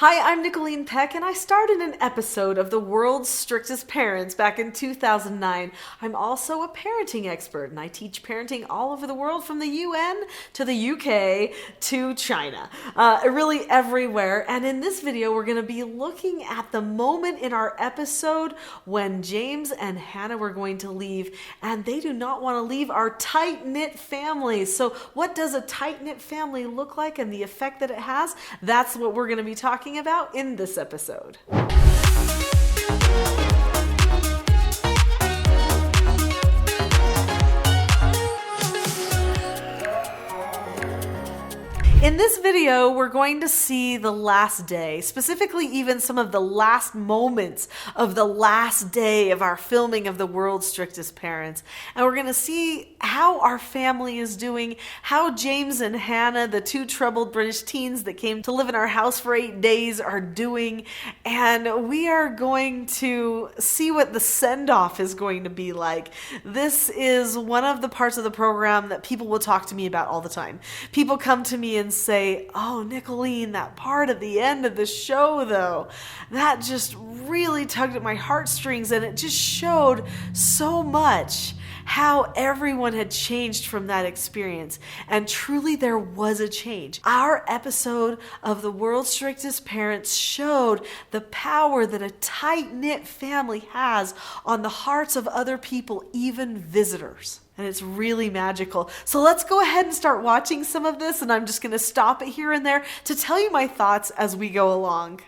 Hi, I'm Nicholeen Peck, and I started an episode of the World's Strictest Parents back in 2009. I'm also a parenting expert, and I teach parenting all over the world, from the UN to the UK to China, really everywhere. And in this video, we're going to be looking at the moment in our episode when James and Hannah were going to leave, and they do not want to leave our tight-knit family. So what does a tight-knit family look like and the effect that it has? That's what we're going to be talking about in this episode. In this video, we're going to see the last day, specifically even some of the last moments of the last day of our filming of the World's Strictest Parents. And we're going to see how our family is doing, how James and Hannah, the two troubled British teens that came to live in our house for 8 days, are doing. And we are going to see what the send-off is going to be like. This is one of the parts of the program that people will talk to me about all the time. People come to me and say, "Oh, Nicholeen, that part at the end of the show, though, that just really tugged at my heartstrings, and it just showed so much how everyone had changed from that experience." And truly there was a change. Our episode of the World's Strictest Parents showed the power that a tight-knit family has on the hearts of other people, even visitors. And it's really magical. So let's go ahead and start watching some of this, and I'm just going to stop it here and there to tell you my thoughts as we go along.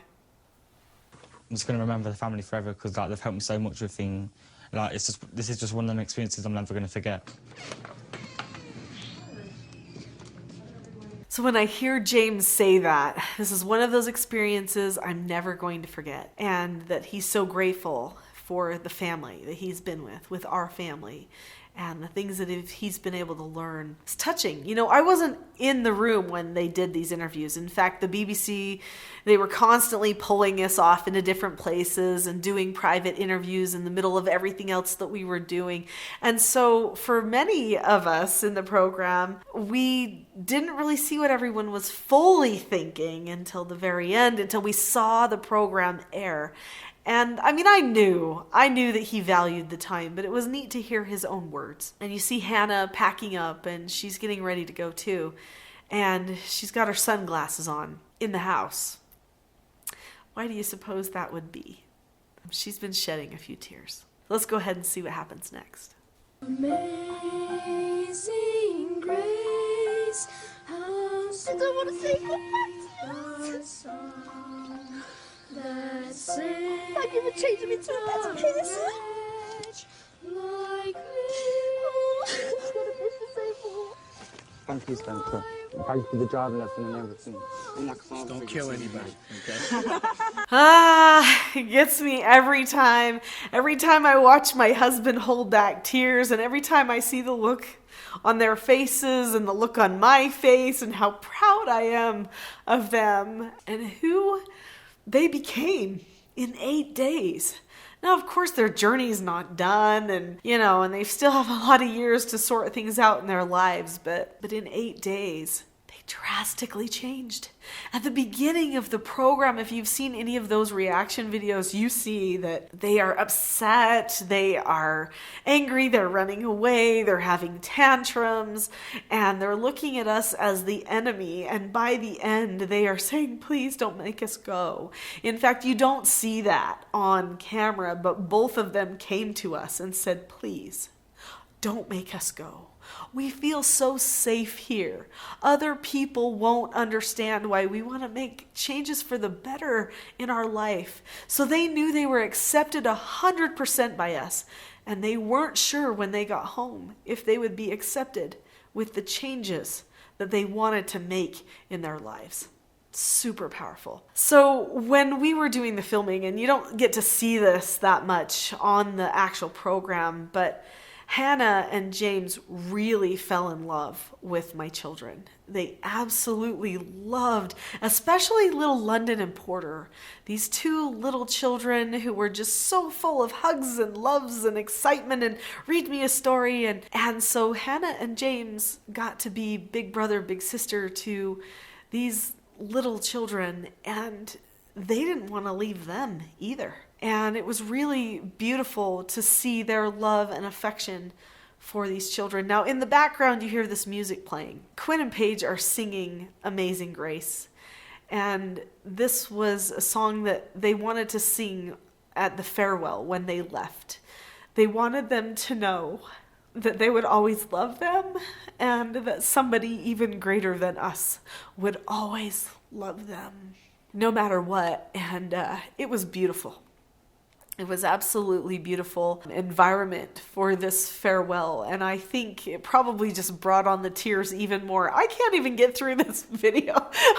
I'm just going to remember the family forever because they've helped me so much with things. This is just one of them experiences I'm never going to forget. So when I hear James say that, this is one of those experiences I'm never going to forget, and that he's so grateful for the family that he's been with our family, and the things that he's been able to learn. It's touching. You know, I wasn't in the room when they did these interviews. In fact, the BBC, they were constantly pulling us off into different places and doing private interviews in the middle of everything else that we were doing. And so for many of us in the program, we didn't really see what everyone was fully thinking until the very end, until we saw the program air. And I mean, I knew that he valued the time, but it was neat to hear his own words. And you see Hannah packing up, and she's getting ready to go too. And she's got her sunglasses on in the house. Why do you suppose that would be? She's been shedding a few tears. Let's go ahead and see what happens next. Amazing grace, how I don't want to say goodbye. Thank you for changing me to a better kiss. Like Thank you, Spencer. Thank you for the driving lesson and everything. Don't kill anybody, okay? It gets me every time. Every time I watch my husband hold back tears, and every time I see the look on their faces and the look on my face and how proud I am of them and who they became in 8 days. Now, of course, their journey's not done, and they still have a lot of years to sort things out in their lives, but in 8 days, they drastically changed. At the beginning of the program, if you've seen any of those reaction videos, you see that they are upset, they are angry, they're running away, they're having tantrums, and they're looking at us as the enemy, and by the end, they are saying, "Please don't make us go." In fact, you don't see that on camera, but both of them came to us and said, "Please, don't make us go. We feel so safe here. Other people won't understand why we want to make changes for the better in our life." So they knew they were accepted 100% by us, and they weren't sure when they got home if they would be accepted with the changes that they wanted to make in their lives. Super powerful. So when we were doing the filming, and you don't get to see this that much on the actual program, but Hannah and James really fell in love with my children. They absolutely loved, especially little London and Porter, these two little children who were just so full of hugs and loves and excitement and read me a story. And so Hannah and James got to be big brother, big sister to these little children, and they didn't want to leave them either. And it was really beautiful to see their love and affection for these children. Now, in the background, you hear this music playing. Quinn and Paige are singing Amazing Grace. And this was a song that they wanted to sing at the farewell when they left. They wanted them to know that they would always love them and that somebody even greater than us would always love them, no matter what. And it was beautiful. It was absolutely beautiful environment for this farewell. And I think it probably just brought on the tears even more. I can't even get through this video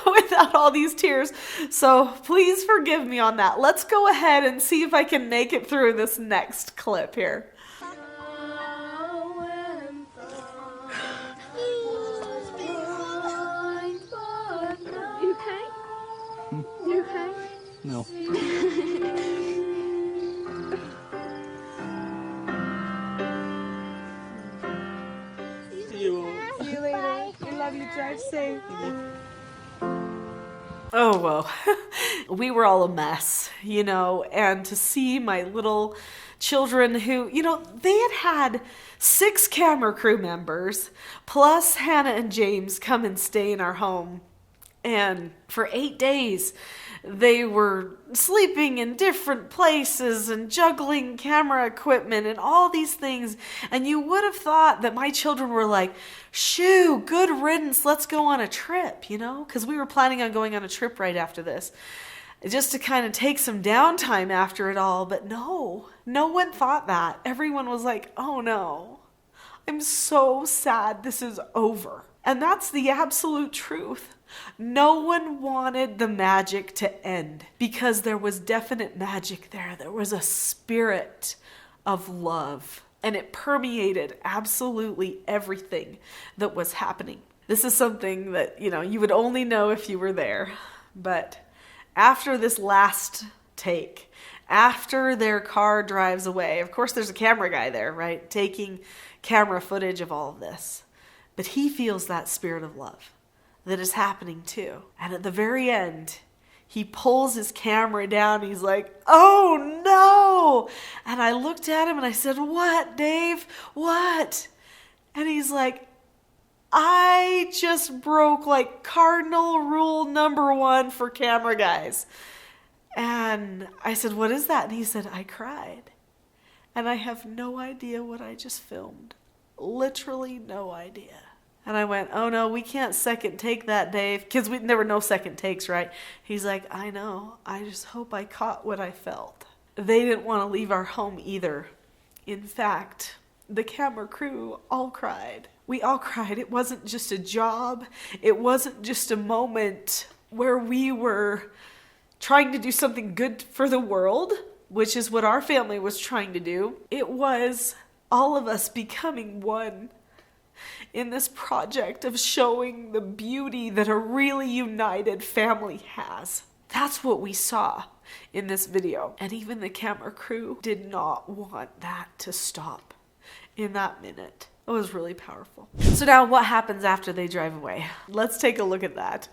without all these tears. So please forgive me on that. Let's go ahead and see if I can make it through this next clip here. You okay? You okay? No. See you later. We love you. Drive safe. Oh, well, we were all a mess, you know, and to see my little children who, you know, they had 6 camera crew members, plus Hannah and James come and stay in our home. And for 8 days, they were sleeping in different places and juggling camera equipment and all these things. And you would have thought that my children were like, shoo, good riddance, let's go on a trip, you know? Because we were planning on going on a trip right after this, just to kind of take some downtime after it all. But no one thought that. Everyone was like, oh no, I'm so sad this is over. And that's the absolute truth. No one wanted the magic to end because there was definite magic there. There was a spirit of love and it permeated absolutely everything that was happening. This is something that, you know, you would only know if you were there. But after this last take, after their car drives away, of course there's a camera guy there, right? Taking camera footage of all of this. But he feels that spirit of love that is happening too. And at the very end, he pulls his camera down. He's like, oh no. And I looked at him and I said, what, Dave? What? And he's like, I just broke like cardinal rule number 1 for camera guys. And I said, what is that? And he said, I cried. And I have no idea what I just filmed. Literally no idea. And I went, oh no, we can't second take that, Dave. Because there were no second takes, right? He's like, I know. I just hope I caught what I felt. They didn't want to leave our home either. In fact, the camera crew all cried. We all cried. It wasn't just a job. It wasn't just a moment where we were trying to do something good for the world, which is what our family was trying to do. It was all of us becoming one in this project of showing the beauty that a really united family has. That's what we saw in this video. And even the camera crew did not want that to stop in that minute. It was really powerful. So now what happens after they drive away? Let's take a look at that.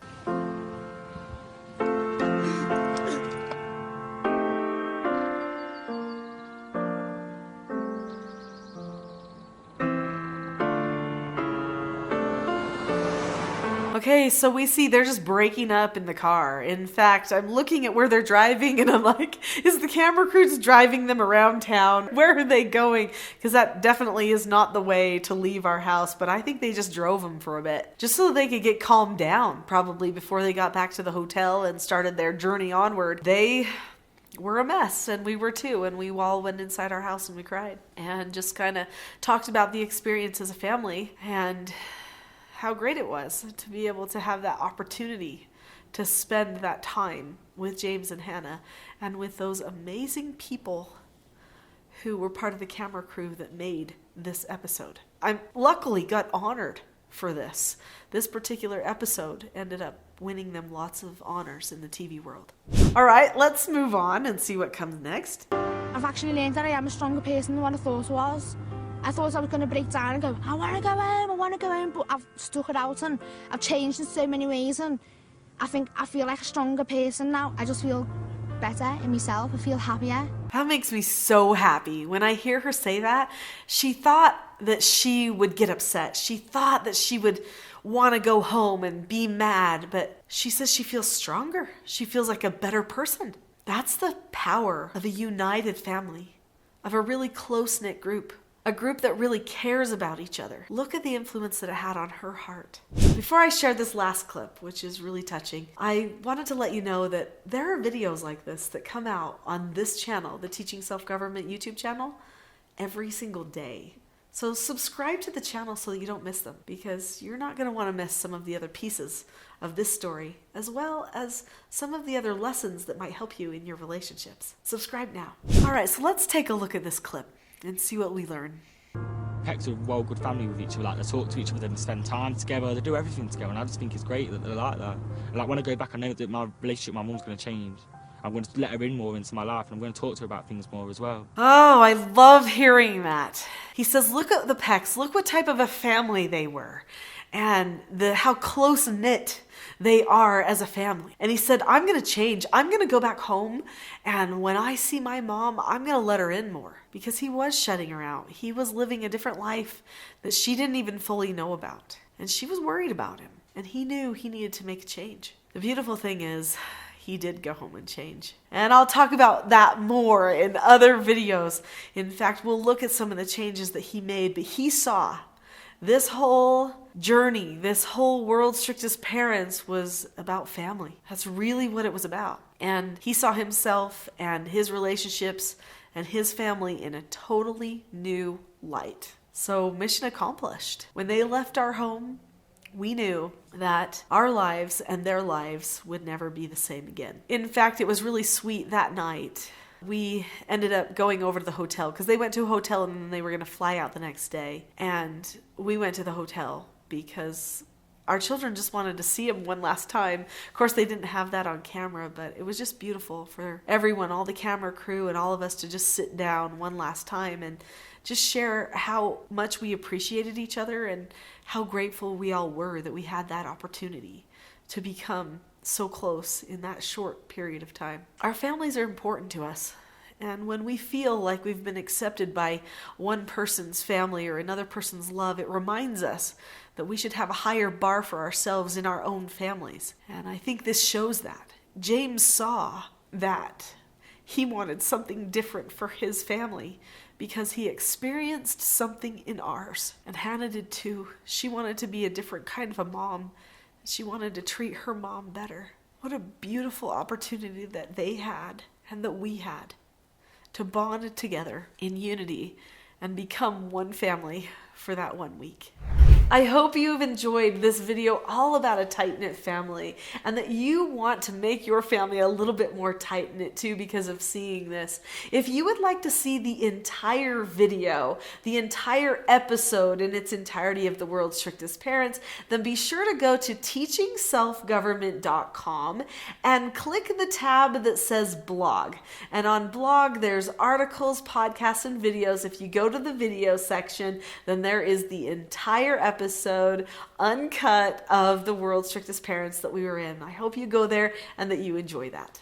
Okay, so we see they're just breaking up in the car. In fact, I'm looking at where they're driving and I'm like, is the camera crew just driving them around town? Where are they going? Because that definitely is not the way to leave our house, but I think they just drove them for a bit. Just so they could get calmed down, probably before they got back to the hotel and started their journey onward. They were a mess, and we were too, and we all went inside our house and we cried. And just kind of talked about the experience as a family, and how great it was to be able to have that opportunity to spend that time with James and Hannah and with those amazing people who were part of the camera crew that made this episode. I luckily got honored for this. This particular episode ended up winning them lots of honors in the TV world. All right, let's move on and see what comes next. I've actually learned that I am a stronger person than what I thought I was. I thought I was going to break down and go, I want to go home, but I've stuck it out and I've changed in so many ways, and I think I feel like a stronger person now. I just feel better in myself. I feel happier. That makes me so happy. When I hear her say that, she thought that she would get upset. She thought that she would want to go home and be mad, but she says she feels stronger. She feels like a better person. That's the power of a united family, of a really close-knit group, a group that really cares about each other. Look at the influence that it had on her heart. Before I share this last clip, which is really touching, I wanted to let you know that there are videos like this that come out on this channel, the Teaching Self-Government YouTube channel, every single day. So subscribe to the channel so you don't miss them, because you're not going to want to miss some of the other pieces of this story, as well as some of the other lessons that might help you in your relationships. Subscribe now. All right, so let's take a look at this clip and see what we learn. Peck's a well good family with each other, like they talk to each other, they spend time together, they do everything together, and I just think it's great that they're like that. And like when I go back, I know that my relationship with my mum's going to change. I'm going to let her in more into my life, and I'm going to talk to her about things more as well. Oh, I love hearing that. He says, look at the Pecks, look what type of a family they were, and how close-knit they are as a family. And he said, I'm going to change. I'm going to go back home, and when I see my mom, I'm going to let her in more. Because he was shutting her out. He was living a different life that she didn't even fully know about. And she was worried about him. And he knew he needed to make a change. The beautiful thing is, he did go home and change. And I'll talk about that more in other videos. In fact, we'll look at some of the changes that he made. But he saw this whole journey, this whole World's Strictest Parents was about family. That's really what it was about. And he saw himself and his relationships and his family in a totally new light. So mission accomplished. When they left our home, we knew that our lives and their lives would never be the same again. In fact, it was really sweet that night. We ended up going over to the hotel because they went to a hotel and then they were going to fly out the next day. And we went to the hotel because our children just wanted to see him one last time. Of course, they didn't have that on camera, but it was just beautiful for everyone, all the camera crew and all of us to just sit down one last time and just share how much we appreciated each other and how grateful we all were that we had that opportunity to become so close in that short period of time. Our families are important to us. And when we feel like we've been accepted by one person's family or another person's love, it reminds us that we should have a higher bar for ourselves in our own families. And I think this shows that. James saw that he wanted something different for his family because he experienced something in ours. And Hannah did too. She wanted to be a different kind of a mom. She wanted to treat her mom better. What a beautiful opportunity that they had and that we had to bond together in unity and become one family for that 1 week. I hope you've enjoyed this video all about a tight-knit family and that you want to make your family a little bit more tight-knit too because of seeing this. If you would like to see the entire video, the entire episode in its entirety of the World's Strictest Parents, then be sure to go to teachingselfgovernment.com and click the tab that says blog. And on blog, there's articles, podcasts, and videos. If you go to the video section, then there is the entire episode uncut of the World's Strictest Parents that we were in. I hope you go there and that you enjoy that.